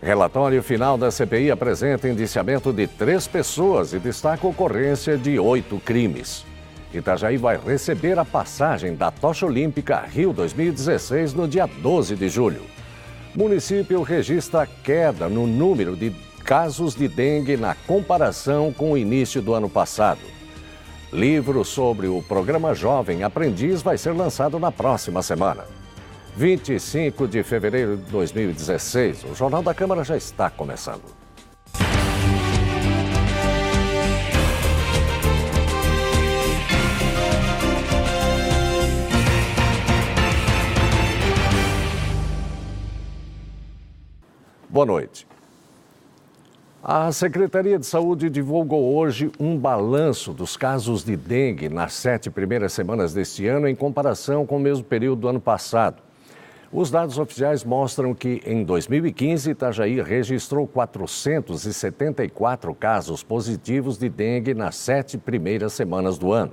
Relatório final da CPI apresenta indiciamento de 3 pessoas e destaca a ocorrência de 8 crimes. Itajaí vai receber a passagem da Tocha Olímpica Rio 2016 no dia 12 de julho. Município registra queda no número de casos de dengue na comparação com o início do ano passado. Livro sobre o programa Jovem Aprendiz vai ser lançado na próxima semana. 25 de fevereiro de 2016, o Jornal da Câmara já está começando. Boa noite. A Secretaria de Saúde divulgou hoje um balanço dos casos de dengue nas 7 primeiras semanas deste ano em comparação com o mesmo período do ano passado. Os dados oficiais mostram que, em 2015, Itajaí registrou 474 casos positivos de dengue nas 7 primeiras semanas do ano.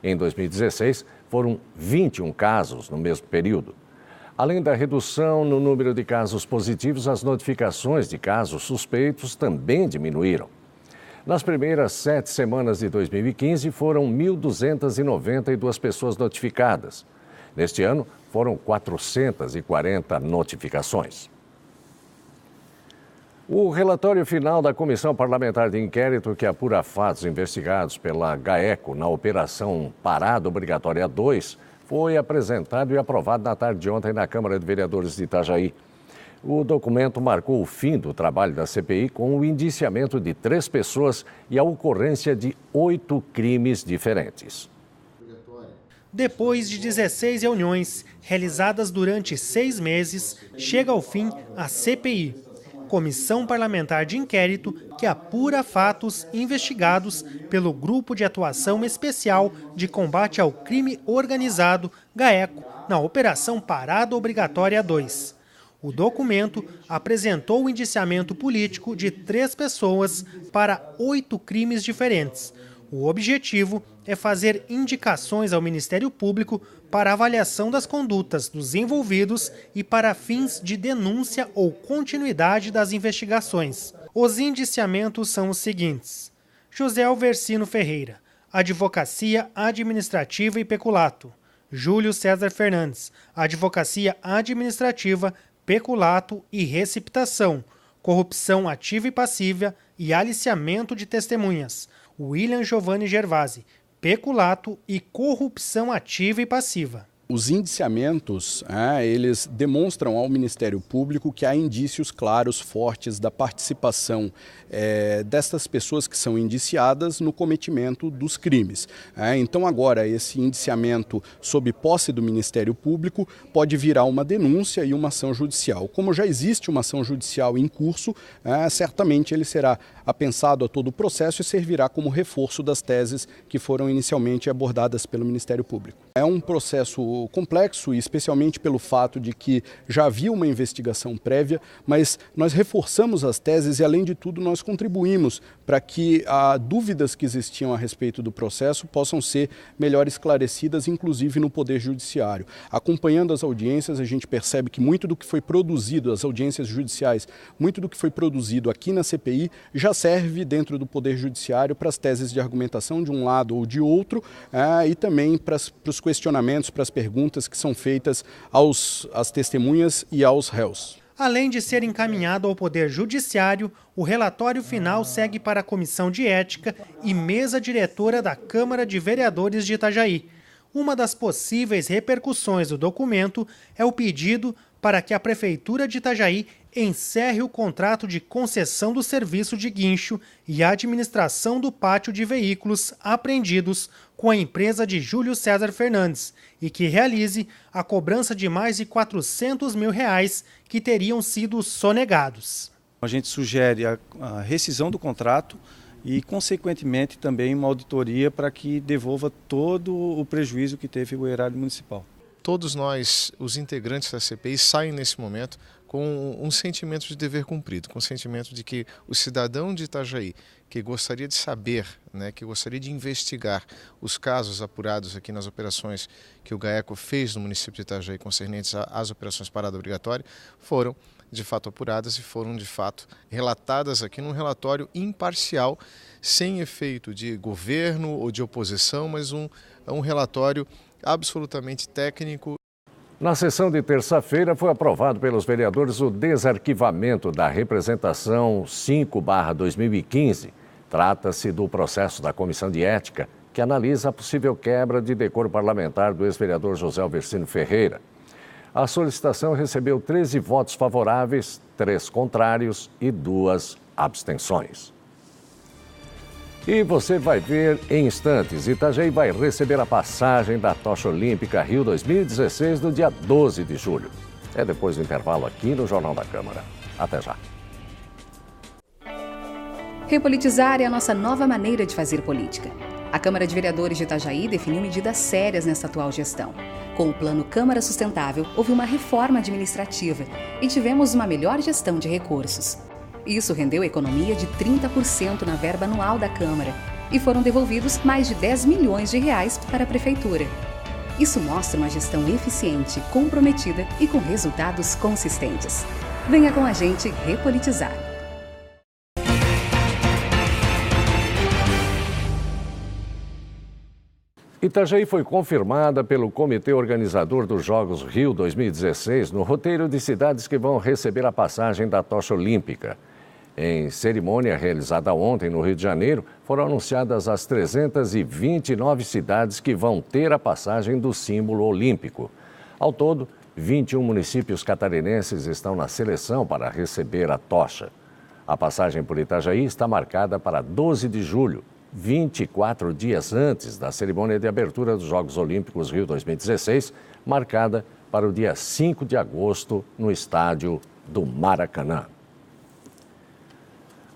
Em 2016, foram 21 casos no mesmo período. Além da redução no número de casos positivos, as notificações de casos suspeitos também diminuíram. Nas primeiras 7 semanas de 2015, foram 1.292 pessoas notificadas. Neste ano, foram 440 notificações. O relatório final da Comissão Parlamentar de Inquérito que apura fatos investigados pela GAECO na Operação Parada Obrigatória 2 foi apresentado e aprovado na tarde de ontem na Câmara de Vereadores de Itajaí. O documento marcou o fim do trabalho da CPI com o indiciamento de 3 pessoas e a ocorrência de 8 crimes diferentes. Depois de 16 reuniões realizadas durante 6 meses, chega ao fim a CPI, Comissão Parlamentar de Inquérito, que apura fatos investigados pelo Grupo de Atuação Especial de Combate ao Crime Organizado, GAECO, na Operação Parada Obrigatória 2. O documento apresentou o indiciamento político de 3 pessoas para 8 crimes diferentes. O objetivo é fazer indicações ao Ministério Público para avaliação das condutas dos envolvidos e para fins de denúncia ou continuidade das investigações. Os indiciamentos são os seguintes: José Alversino Ferreira, Advocacia Administrativa e Peculato; Júlio César Fernandes, Advocacia Administrativa, Peculato e Receptação, Corrupção Ativa e Passiva e Aliciamento de Testemunhas; William Giovanni Gervasi, Peculato e Corrupção Ativa e Passiva. Os indiciamentos, eles demonstram ao Ministério Público que há indícios claros, fortes da participação destas pessoas que são indiciadas no cometimento dos crimes. Então agora esse indiciamento sob posse do Ministério Público pode virar uma denúncia e uma ação judicial. Como já existe uma ação judicial em curso, certamente ele será apensado a todo o processo e servirá como reforço das teses que foram inicialmente abordadas pelo Ministério Público. É um processo complexo, especialmente pelo fato de que já havia uma investigação prévia, mas nós reforçamos as teses e, além de tudo, nós contribuímos para que as dúvidas que existiam a respeito do processo possam ser melhor esclarecidas, inclusive no Poder Judiciário. Acompanhando as audiências, a gente percebe que muito do que foi produzido, as audiências judiciais, muito do que foi produzido aqui na CPI já serve dentro do Poder Judiciário para as teses de argumentação de um lado ou de outro e também para os questionamentos, para as perguntas que são feitas às testemunhas e aos réus. Além de ser encaminhado ao Poder Judiciário, o relatório final segue para a Comissão de Ética e Mesa Diretora da Câmara de Vereadores de Itajaí. Uma das possíveis repercussões do documento é o pedido para que a Prefeitura de Itajaí encerre o contrato de concessão do serviço de guincho e administração do pátio de veículos apreendidos com a empresa de Júlio César Fernandes e que realize a cobrança de mais de R$400 mil que teriam sido sonegados. A gente sugere a rescisão do contrato e, consequentemente, também uma auditoria para que devolva todo o prejuízo que teve o erário municipal. Todos nós, os integrantes da CPI, saem nesse momento com um sentimento de dever cumprido, com o sentimento de que o cidadão de Itajaí, que gostaria de saber, que gostaria de investigar os casos apurados aqui nas operações que o GAECO fez no município de Itajaí concernentes às operações parada obrigatória, foram de fato apuradas e foram de fato relatadas aqui num relatório imparcial, sem efeito de governo ou de oposição, mas um relatório absolutamente técnico. Na sessão de terça-feira foi aprovado pelos vereadores o desarquivamento da representação 5/2015. Trata-se do processo da Comissão de Ética, que analisa a possível quebra de decoro parlamentar do ex-vereador José Alvercino Ferreira. A solicitação recebeu 13 votos favoráveis, 3 contrários e 2 abstenções. E você vai ver em instantes, Itajaí vai receber a passagem da Tocha Olímpica Rio 2016 no dia 12 de julho. É depois do intervalo aqui no Jornal da Câmara. Até já. Repolitizar é a nossa nova maneira de fazer política. A Câmara de Vereadores de Itajaí definiu medidas sérias nessa atual gestão. Com o Plano Câmara Sustentável, houve uma reforma administrativa e tivemos uma melhor gestão de recursos. Isso rendeu economia de 30% na verba anual da Câmara e foram devolvidos mais de 10 milhões de reais para a Prefeitura. Isso mostra uma gestão eficiente, comprometida e com resultados consistentes. Venha com a gente repolitizar. Itajaí foi confirmada pelo Comitê Organizador dos Jogos Rio 2016 no roteiro de cidades que vão receber a passagem da Tocha Olímpica. Em cerimônia realizada ontem no Rio de Janeiro, foram anunciadas as 329 cidades que vão ter a passagem do símbolo olímpico. Ao todo, 21 municípios catarinenses estão na seleção para receber a tocha. A passagem por Itajaí está marcada para 12 de julho, 24 dias antes da cerimônia de abertura dos Jogos Olímpicos Rio 2016, marcada para o dia 5 de agosto no estádio do Maracanã.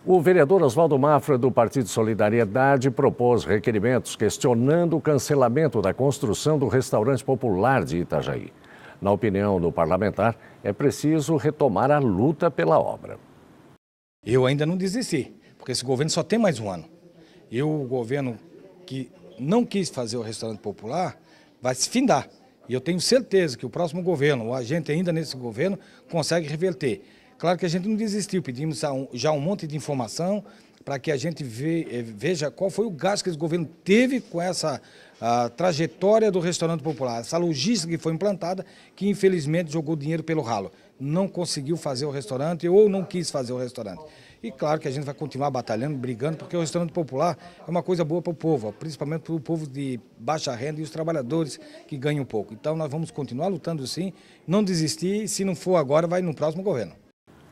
O vereador Oswaldo Mafra, do Partido Solidariedade, propôs requerimentos questionando o cancelamento da construção do restaurante popular de Itajaí. Na opinião do parlamentar, é preciso retomar a luta pela obra. Eu ainda não desisti, porque esse governo só tem mais um ano. E o governo que não quis fazer o restaurante popular vai se findar. E eu tenho certeza que o próximo governo, ou a gente ainda nesse governo, consegue reverter. Claro que a gente não desistiu, pedimos já um monte de informação para que a gente veja qual foi o gasto que esse governo teve com essa trajetória do restaurante popular, essa logística que foi implantada, que infelizmente jogou dinheiro pelo ralo. Não conseguiu fazer o restaurante ou não quis fazer o restaurante. E claro que a gente vai continuar batalhando, brigando, porque o restaurante popular é uma coisa boa para o povo, principalmente para o povo de baixa renda e os trabalhadores que ganham pouco. Então nós vamos continuar lutando sim, não desistir, e se não for agora, vai no próximo governo.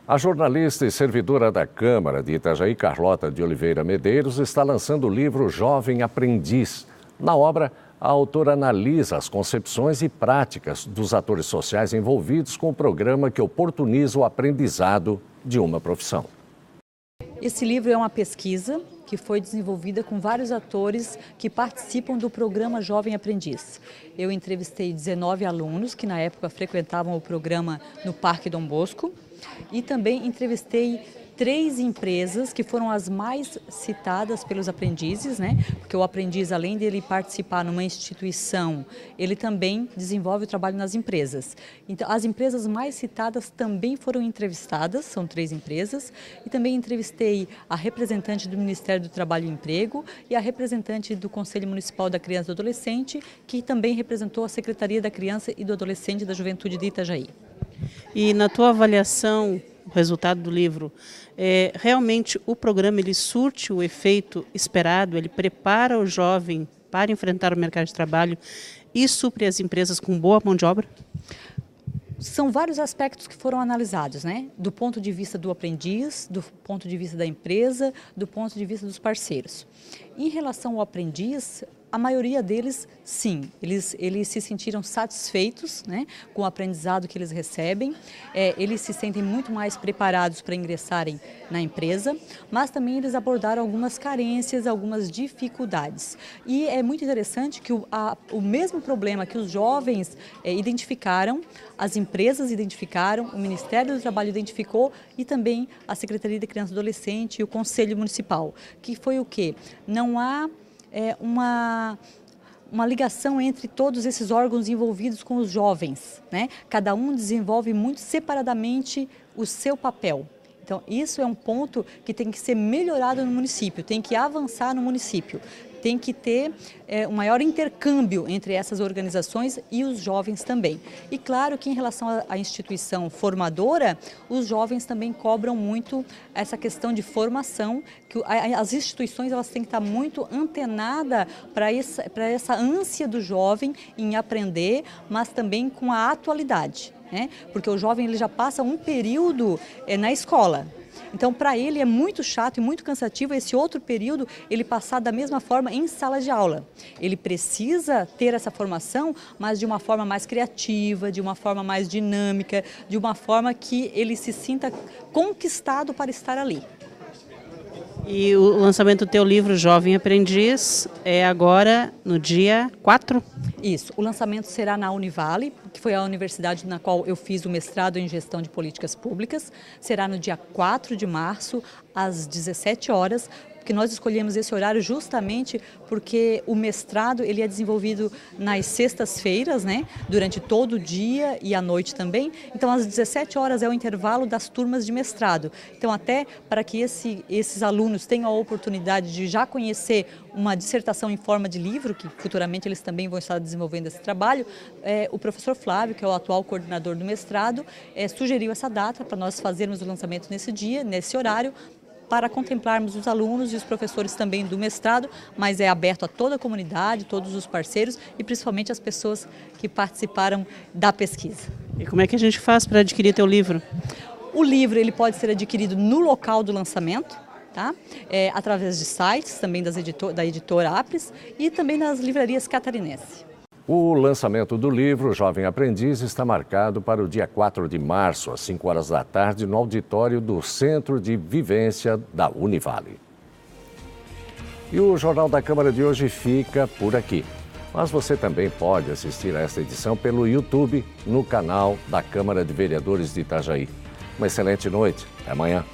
A jornalista e servidora da Câmara de Itajaí, Carlota de Oliveira Medeiros, está lançando o livro Jovem Aprendiz. Na obra, a autora analisa as concepções e práticas dos atores sociais envolvidos com o programa que oportuniza o aprendizado de uma profissão. Esse livro é uma pesquisa que foi desenvolvida com vários atores que participam do programa Jovem Aprendiz. Eu entrevistei 19 alunos que na época frequentavam o programa no Parque Dom Bosco e também entrevistei 3 empresas que foram as mais citadas pelos aprendizes, né? Porque o aprendiz, além dele participar numa instituição, ele também desenvolve o trabalho nas empresas. Então, as empresas mais citadas também foram entrevistadas, são 3 empresas, e também entrevistei a representante do Ministério do Trabalho e Emprego e a representante do Conselho Municipal da Criança e do Adolescente, que também representou a Secretaria da Criança e do Adolescente e da Juventude de Itajaí. E na tua avaliação, o resultado do livro, realmente o programa ele surte o efeito esperado, ele prepara o jovem para enfrentar o mercado de trabalho e supre as empresas com boa mão de obra? São vários aspectos que foram analisados, né? Do ponto de vista do aprendiz, do ponto de vista da empresa, do ponto de vista dos parceiros. Em relação ao aprendiz, a maioria deles, sim, eles se sentiram satisfeitos, né, com o aprendizado que eles recebem, eles se sentem muito mais preparados para ingressarem na empresa, mas também eles abordaram algumas carências, algumas dificuldades. E é muito interessante que o mesmo problema que os jovens identificaram, as empresas identificaram, o Ministério do Trabalho identificou e também a Secretaria de Criança e Adolescente e o Conselho Municipal, que foi o quê? Não há uma ligação entre todos esses órgãos envolvidos com os jovens, né? Cada um desenvolve muito separadamente o seu papel. Então, isso é um ponto que tem que ser melhorado no município, tem que avançar no município. Tem que ter um maior intercâmbio entre essas organizações e os jovens também. E claro que em relação à instituição formadora, os jovens também cobram muito essa questão de formação, que as instituições elas têm que estar muito antenadas para essa ânsia do jovem em aprender, mas também com a atualidade, né? Porque o jovem ele já passa um período na escola. Então, para ele é muito chato e muito cansativo esse outro período ele passar da mesma forma em sala de aula. Ele precisa ter essa formação, mas de uma forma mais criativa, de uma forma mais dinâmica, de uma forma que ele se sinta conquistado para estar ali. E o lançamento do teu livro Jovem Aprendiz é agora no dia 4? Isso, o lançamento será na Univale, que foi a universidade na qual eu fiz o mestrado em Gestão de Políticas Públicas. Será no dia 4 de março, às 17 horas, porque nós escolhemos esse horário justamente porque o mestrado ele é desenvolvido nas sextas-feiras, né, durante todo o dia e à noite também. Então, às 17 horas é o intervalo das turmas de mestrado. Então, até para que esses alunos tenham a oportunidade de já conhecer uma dissertação em forma de livro, que futuramente eles também vão estar desenvolvendo esse trabalho, o professor Flávio, que é o atual coordenador do mestrado, sugeriu essa data para nós fazermos o lançamento nesse dia, nesse horário, para contemplarmos os alunos e os professores também do mestrado, mas é aberto a toda a comunidade, todos os parceiros e principalmente as pessoas que participaram da pesquisa. E como é que a gente faz para adquirir teu livro? O livro ele pode ser adquirido no local do lançamento, tá? Através de sites também da editora Apres e também nas livrarias catarinenses. O lançamento do livro Jovem Aprendiz está marcado para o dia 4 de março, às 5 horas da tarde, no auditório do Centro de Vivência da Univale. E o Jornal da Câmara de hoje fica por aqui. Mas você também pode assistir a esta edição pelo YouTube, no canal da Câmara de Vereadores de Itajaí. Uma excelente noite. Até amanhã.